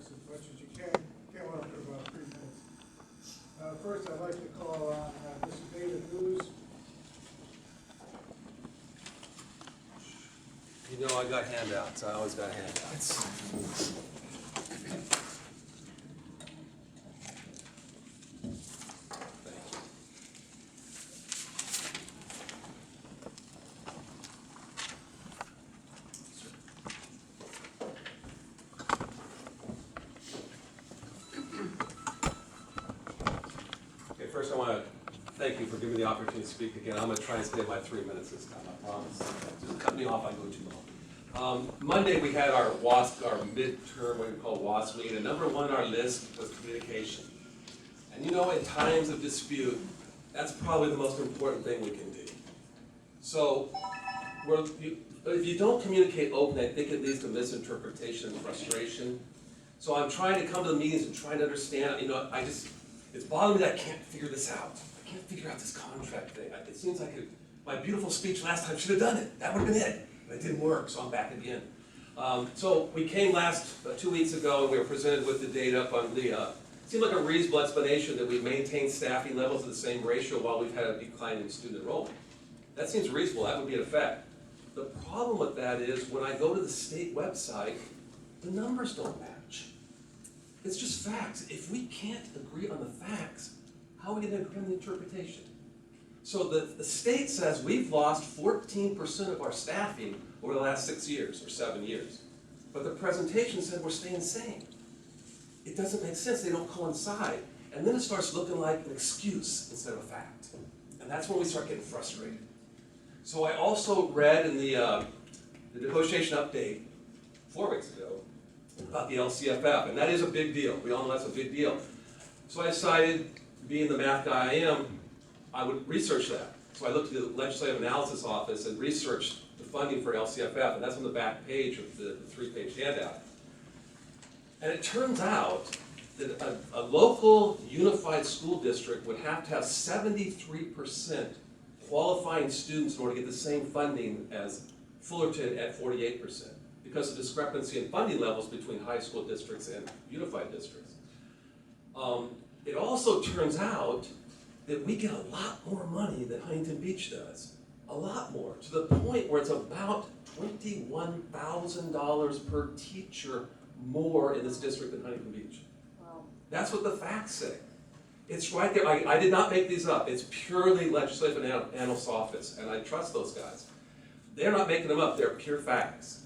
remarks as much as you can. Can't want to put about 3 minutes. First, I'd like to call on Mr. David Lewis. You know I got handouts. I always got handouts. Thank you. Okay, first I want to thank you for giving me the opportunity to speak again. I'm going to try and stay my 3 minutes this time, I promise. Just cut me off, I go too long. Monday we had our WASP, our midterm, what we call WASP meeting, and number one on our list was communication. And you know, in times of dispute, that's probably the most important thing we can do. So, if you don't communicate openly, I think it leads to misinterpretation and frustration. So I'm trying to come to the meetings and trying to understand, you know, it's bothering me that I can't figure this out. I can't figure out this contract thing. It seems like my beautiful speech last time should have done it. That would have been it. But it didn't work, so I'm back again. So we came 2 weeks ago, and we were presented with the data up on the, seemed like a reasonable explanation that we maintain staffing levels at the same ratio while we've had a decline in student enrollment. That seems reasonable, that would be an effect. The problem with that is when I go to the state website, the numbers don't match. It's just facts. If we can't agree on the facts, how are we going to agree on the interpretation? So the state says we've lost 14% of our staffing over the last 6 years or 7 years. But the presentation said we're staying the same. It doesn't make sense, they don't coincide. And then it starts looking like an excuse instead of a fact. And that's when we start getting frustrated. So I also read in the negotiation update 4 weeks ago about the LCFF, and that is a big deal. We all know that's a big deal. So I decided, being the math guy I am, I would research that. So I looked at the Legislative Analysis Office and researched the funding for LCFF, and that's on the back page of the 3-page handout. And it turns out that a local unified school district would have to have 73% qualifying students in order to get the same funding as Fullerton at 48%, because of discrepancy in funding levels between high school districts and unified districts. It also turns out that we get a lot more money than Huntington Beach does. A lot more, to the point where it's about $21,000 per teacher more in this district than Huntington Beach. Wow. That's what the facts say. It's right there. I did not make these up. It's purely Legislative Analysis Office, and I trust those guys. They're not making them up. They're pure facts.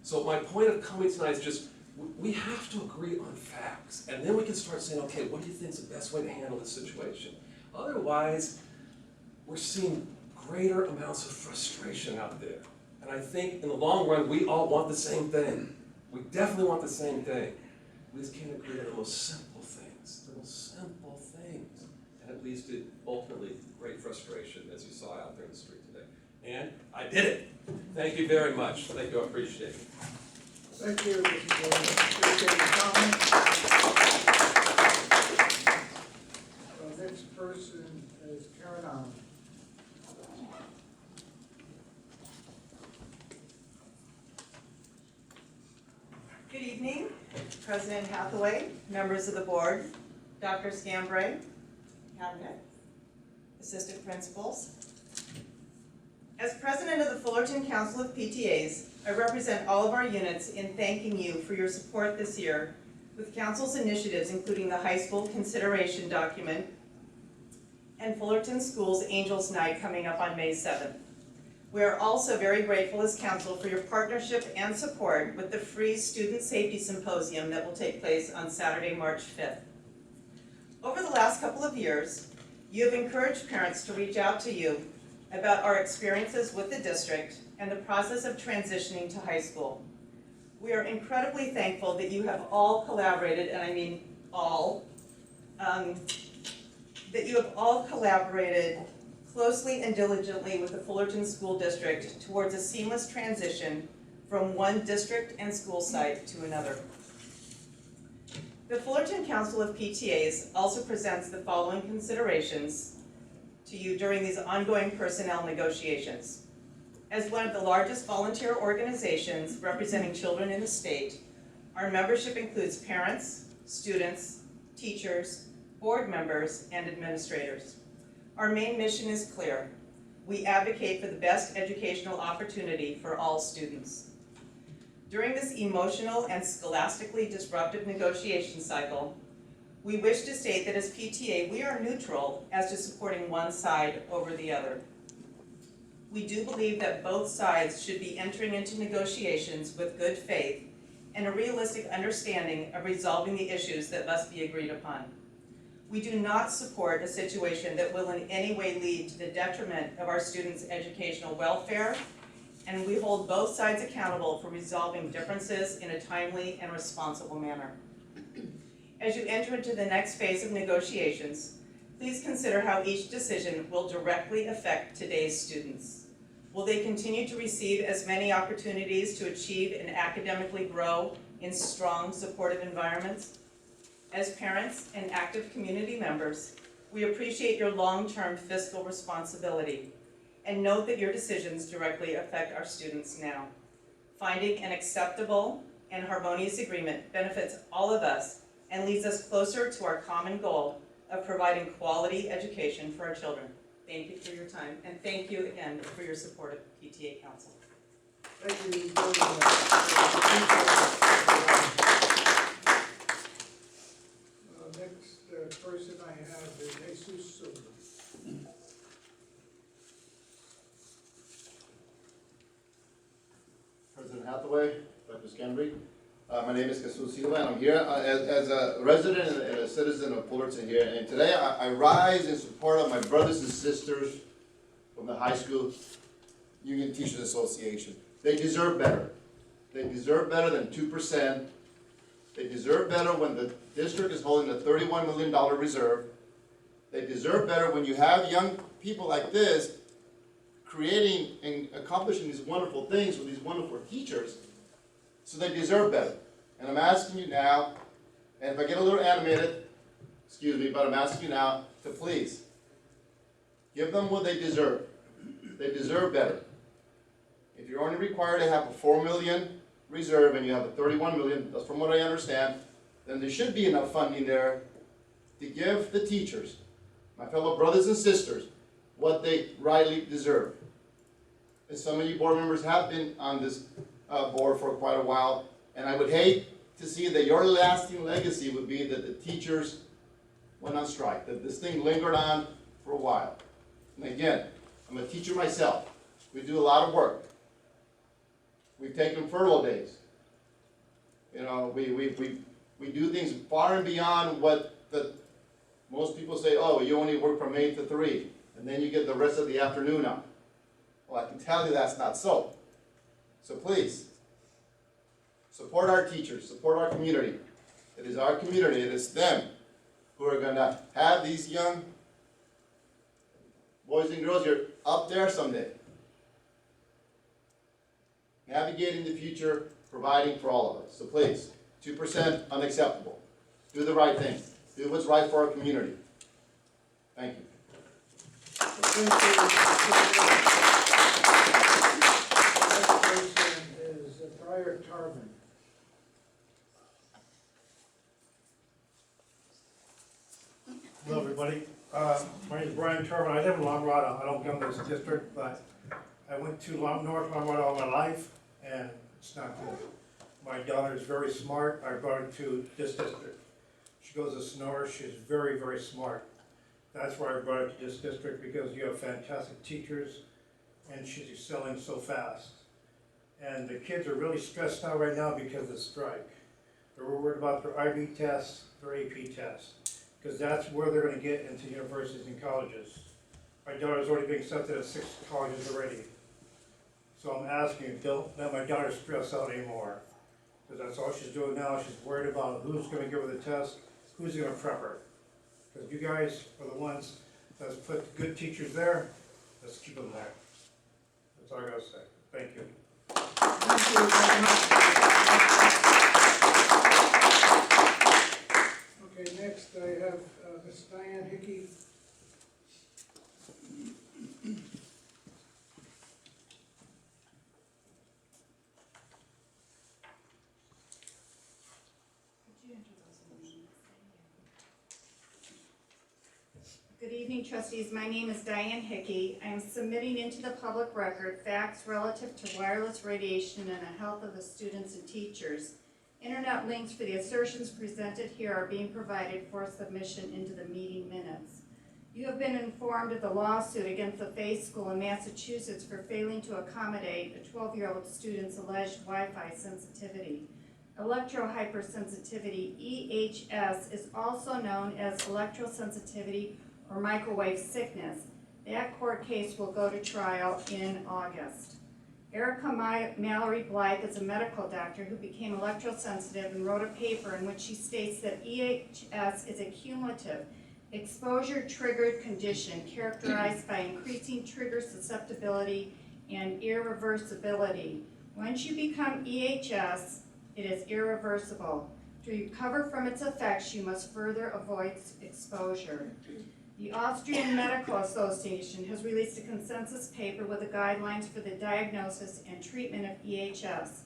So my point of coming tonight is just, we have to agree on facts, and then we can start saying, okay, what do you think is the best way to handle this situation? Otherwise, we're seeing greater amounts of frustration out there. And I think in the long run, we all want the same thing. We definitely want the same thing. We just can't agree on the most simple things, the most simple things. And it leads to, ultimately, great frustration, as you saw out there in the street today. And I did it. Thank you very much. Thank you, I appreciate it. Thank you, Mr. Davis. Appreciate your comments. The next person is Karen Allen. Good evening, President Hathaway, members of the board, Dr. Scambray, cabinet, assistant principals. As president of the Fullerton Council of PTAs, I represent all of our units in thanking you for your support this year with council's initiatives, including the high school consideration document and Fullerton Schools Angels Night coming up on May 7th. We are also very grateful as council for your partnership and support with the free Student Safety Symposium that will take place on Saturday, March 5th. Over the last couple of years, you have encouraged parents to reach out to you about our experiences with the district and the process of transitioning to high school. We are incredibly thankful that you have all collaborated, and I mean all, that you have all collaborated closely and diligently with the Fullerton School District towards a seamless transition from one district and school site to another. The Fullerton Council of PTAs also presents the following considerations to you during these ongoing personnel negotiations. As one of the largest volunteer organizations representing children in the state, Our membership includes parents, students, teachers, board members, and administrators. Our main mission is clear. We advocate for the best educational opportunity for all students. During this emotional and scholastically disruptive negotiation cycle, we wish to state that as PTA, we are neutral as to supporting one side over the other. We do believe that both sides should be entering into negotiations with good faith and a realistic understanding of resolving the issues that must be agreed upon. We do not support a situation that will in any way lead to the detriment of our students' educational welfare, and we hold both sides accountable for resolving differences in a timely and responsible manner. As you enter into the next phase of negotiations, please consider how each decision will directly affect today's students. Will they continue to receive as many opportunities to achieve and academically grow in strong, supportive environments? As parents and active community members, we appreciate your long-term fiscal responsibility and note that your decisions directly affect our students now. Finding an acceptable and harmonious agreement benefits all of us and leads us closer to our common goal of providing quality education for our children. Thank you for your time, and thank you again for your support of PTA Council. Thank you very much. Next person I have is Jesus Silva. President Hathaway, Dr. Scambray. My name is Jesus Silva, and I'm here as a resident and a citizen of Fullerton here. And today I rise in support of my brothers and sisters from the High School Union Teachers Association. They deserve better. They deserve better than 2%. They deserve better when the district is holding a $31 million reserve. They deserve better when you have young people like this creating and accomplishing these wonderful things with these wonderful teachers. So they deserve better. And I'm asking you now, and if I get a little animated, excuse me, but I'm asking you now to please give them what they deserve. They deserve better. If you're only required to have a $4 million reserve and you have a $31 million, that's from what I understand, then there should be enough funding there to give the teachers, my fellow brothers and sisters, what they rightly deserve. And some of you board members have been on this board for quite a while, and I would hate to see that your lasting legacy would be that the teachers went on strike, that this thing lingered on for a while. And again, I'm a teacher myself. We do a lot of work. We've taken furlough days. You know, we do things far and beyond what most people say, oh, you only work from 8 to 3, and then you get the rest of the afternoon off. Well, I can tell you that's not so. So please, support our teachers, support our community. It is our community, it is them who are going to have these young boys and girls here up there someday. Navigating the future, providing for all of us. So please, 2% unacceptable. Do the right thing. Do what's right for our community. Thank you. Next person is Briar Tarvin. Hello, everybody. My name is Brian Turvin. I live in Long Rod. I don't come to this district, but I went to North Long Rod all my life, and it's not good. My daughter is very smart. I brought her to this district. She goes to Sonora. She's very, very smart. That's why I brought her to this district, because you have fantastic teachers, and she's excelling so fast. And the kids are really stressed out right now because of the strike. They're worried about their IB tests, their AP tests, because that's where they're going to get into universities and colleges. My daughter's already being accepted at 6 colleges already. So I'm asking you, don't let my daughter stress out anymore, because that's all she's doing now. She's worried about who's going to give her the test, who's going to prep her. Because you guys are the ones that's put good teachers there. Let's keep them there. That's all I gotta say. Thank you. Thank you very much. Okay, next I have Ms. Diane Hickey. Good evening, trustees. My name is Diane Hickey. I am submitting into the public record facts relative to wireless radiation and the health of the students and teachers. Internet links for the assertions presented here are being provided for submission into the meeting minutes. You have been informed of the lawsuit against the Faith School in Massachusetts for failing to accommodate a 12-year-old student's alleged Wi-Fi sensitivity. Electrohypersensitivity, EHS, is also known as electrosensitivity or microwave sickness. That court case will go to trial in August. Erica Mallory Blythe is a medical doctor who became electrosensitive and wrote a paper in which she states that EHS is a cumulative, exposure-triggered condition characterized by increasing trigger susceptibility and irreversibility. Once you become EHS, it is irreversible. To recover from its effects, you must further avoid exposure. The Austrian Medical Association has released a consensus paper with the guidelines for the diagnosis and treatment of EHS.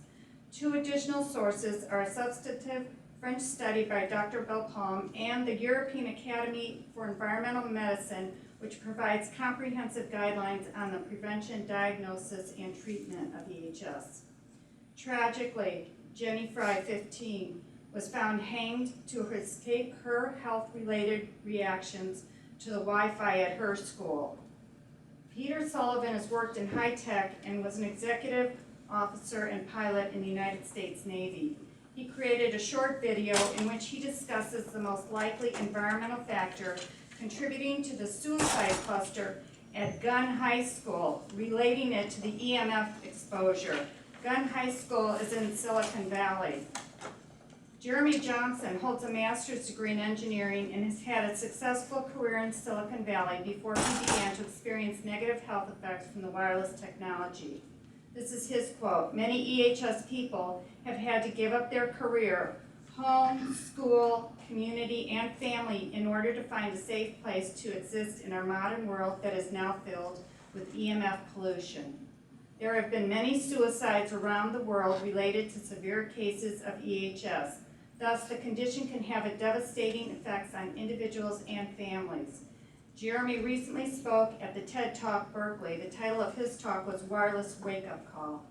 Two additional sources are a substantive French study by Dr. Belpalme and the European Academy for Environmental Medicine, which provides comprehensive guidelines on the prevention, diagnosis, and treatment of EHS. Tragically, Jenny Fry, 15, was found hanged to escape her health-related reactions to the Wi-Fi at her school. Peter Sullivan has worked in high tech and was an executive officer and pilot in the United States Navy. He created a short video in which he discusses the most likely environmental factor contributing to the suicide cluster at Gunn High School, relating it to the EMF exposure. Gunn High School is in Silicon Valley. Jeremy Johnson holds a master's degree in engineering and has had a successful career in Silicon Valley before he began to experience negative health effects from the wireless technology. This is his quote: "Many EHS people have had to give up their career, home, school, community, and family in order to find a safe place to exist in our modern world that is now filled with EMF pollution. There have been many suicides around the world related to severe cases of EHS. Thus, the condition can have a devastating effects on individuals and families." Jeremy recently spoke at the TED Talk Berkeley. The title of his talk was Wireless Wake-Up Call.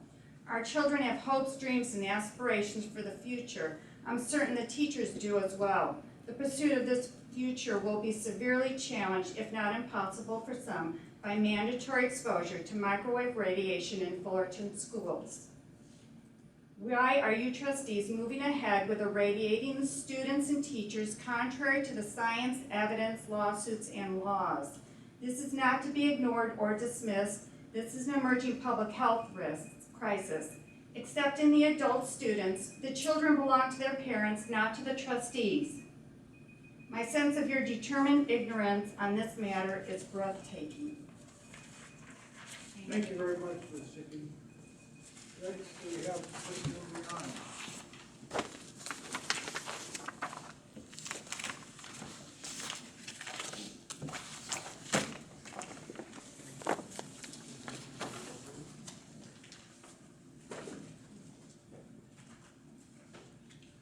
Our children have hopes, dreams, and aspirations for the future. I'm certain the teachers do as well. The pursuit of this future will be severely challenged, if not impossible for some, by mandatory exposure to microwave radiation in Fullerton schools. Why are you trustees moving ahead with irradiating the students and teachers contrary to the science, evidence, lawsuits, and laws? This is not to be ignored or dismissed. This is an emerging public health crisis. Except in the adult students, the children belong to their parents, not to the trustees. My sense of your determined ignorance on this matter is breathtaking. Thank you very much, Ms. Hickey. Next, we have Mr. Rihanna.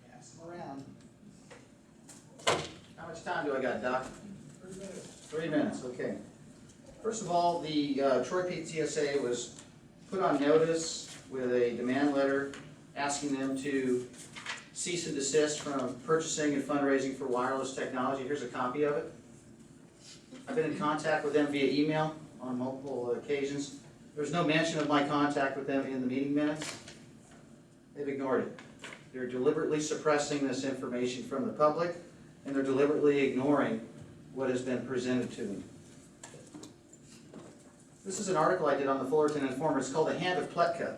Pass them around. How much time do I got, Doc? 3 minutes. 3 minutes, okay. First of all, the Troy PTSA was put on notice with a demand letter asking them to cease and desist from purchasing and fundraising for wireless technology. Here's a copy of it. I've been in contact with them via email on multiple occasions. There's no mention of my contact with them in the meeting minutes. They've ignored it. They're deliberately suppressing this information from the public, and they're deliberately ignoring what has been presented to them. This is an article I did on the Fullerton Informer. It's called The Hand of Pletka.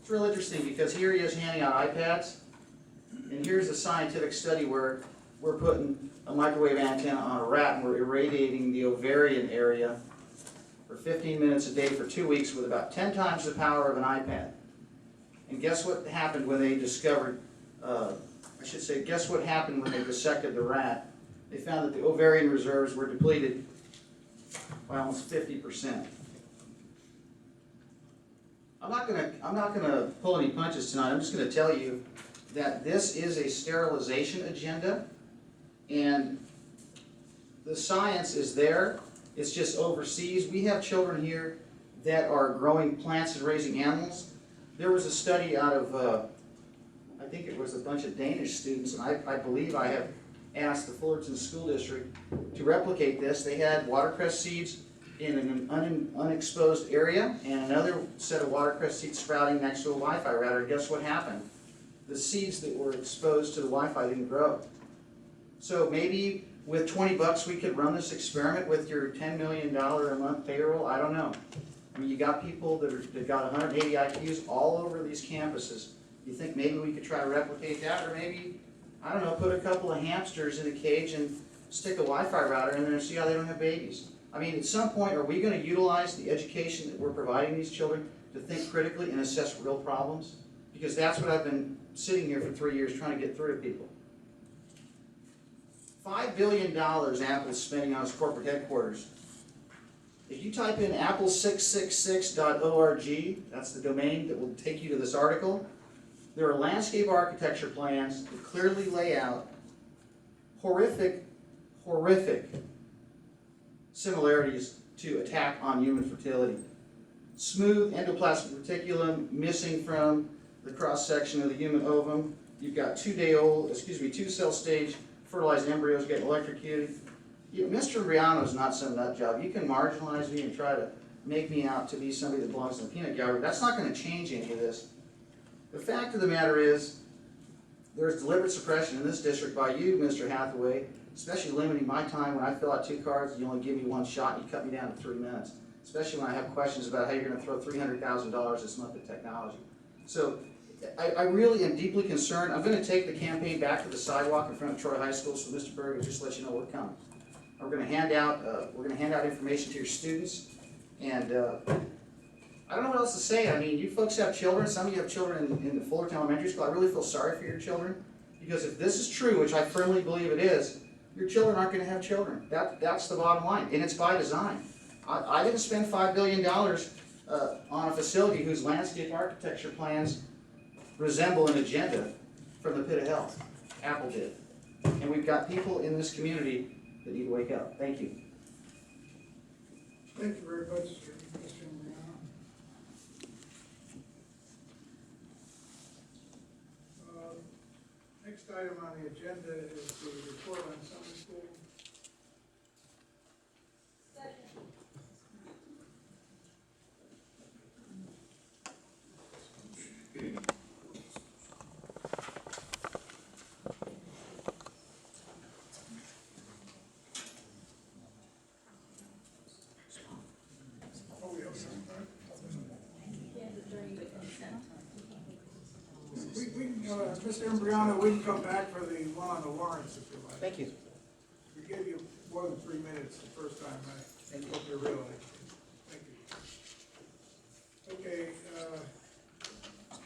It's real interesting because here he is handing out iPads, and here's a scientific study where we're putting a microwave antenna on a rat and we're irradiating the ovarian area for 15 minutes a day for 2 weeks with about 10 times the power of an iPad. And guess what happened when they discovered, guess what happened when they dissected the rat? They found that the ovarian reserves were depleted by almost 50%. I'm not gonna pull any punches tonight. I'm just gonna tell you that this is a sterilization agenda, and the science is there, it's just overseas. We have children here that are growing plants and raising animals. There was a study out of, I think it was a bunch of Danish students, and I believe I have asked the Fullerton School District to replicate this. They had watercress seeds in an unexposed area and another set of watercress seeds sprouting next to a Wi-Fi router. Guess what happened? The seeds that were exposed to the Wi-Fi didn't grow. So maybe with 20 bucks we could run this experiment with your $10 million a month payroll. I don't know. I mean, you got people that got 180 IQs all over these campuses. You think maybe we could try to replicate that, or maybe, I don't know, put a couple of hamsters in a cage and stick a Wi-Fi router in there and see how they don't have babies. I mean, at some point, are we going to utilize the education that we're providing these children to think critically and assess real problems? Because that's what I've been sitting here for 3 years trying to get through to people. $5 billion Apple's spending on its corporate headquarters. If you type in apple666.org, that's the domain that will take you to this article, there are landscape architecture plans that clearly lay out horrific similarities to attack on human fertility. Smooth endoplasmic reticulum missing from the cross-section of the human ovum. You've got 2-cell stage fertilized embryos getting electrocuted. Mr. Briano is not some nut job. You can marginalize me and try to make me out to be somebody that belongs in the peanut gallery. That's not going to change any of this. The fact of the matter is, there's deliberate suppression in this district by you, Mr. Hathaway, especially limiting my time when I fill out 2 cards and you only give me 1 shot and you cut me down to 3 minutes. Especially when I have questions about how you're going to throw $300,000 this month at technology. So I really am deeply concerned. I'm going to take the campaign back to the sidewalk in front of Troy High School, so Mr. Berger, just to let you know we're coming. We're going to hand out information to your students, and I don't know what else to say. I mean, you folks have children. Some of you have children in the Fullerton Elementary School. I really feel sorry for your children, because if this is true, which I firmly believe it is, your children aren't going to have children. That's the bottom line, and it's by design. I didn't spend $5 billion on a facility whose landscape architecture plans resemble an agenda from the pit of hell. Apple did. And we've got people in this community that need to wake up. Thank you. Thank you very much, Mr. Mariano. Next item on the agenda is the report on summer school. Mr. Imbriano, we can come back for the one on the warrants if you like. Thank you. We gave you more than 3 minutes the first time, I hope you realize. Thank you. Okay,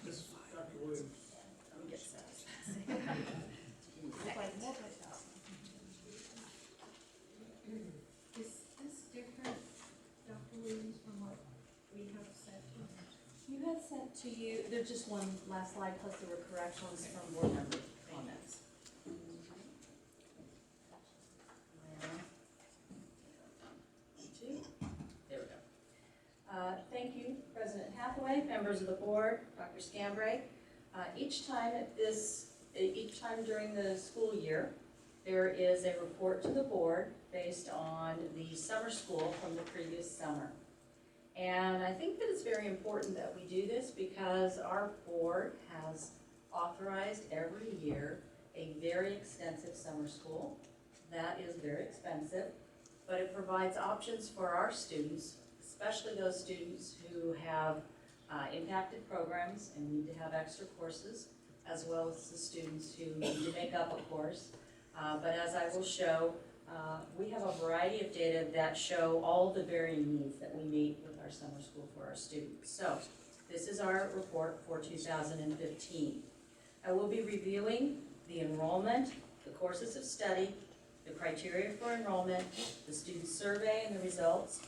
Ms. Dr. Williams. Is this different, Dr. Williams, from what we have sent to us? You had sent to you, there's just one last slide, plus there were corrections from board member comments. There we go. Thank you, President Hathaway, members of the board, Dr. Scambray. Each time during the school year, there is a report to the board based on the summer school from the previous summer. And I think that it's very important that we do this because our board has authorized every year a very extensive summer school. That is very expensive, but it provides options for our students, especially those students who have impacted programs and need to have extra courses, as well as the students who need to make up a course. But as I will show, we have a variety of data that show all the varying needs that we meet with our summer school for our students. So this is our report for 2015. I will be reviewing the enrollment, the courses of study, the criteria for enrollment, the student survey and the results,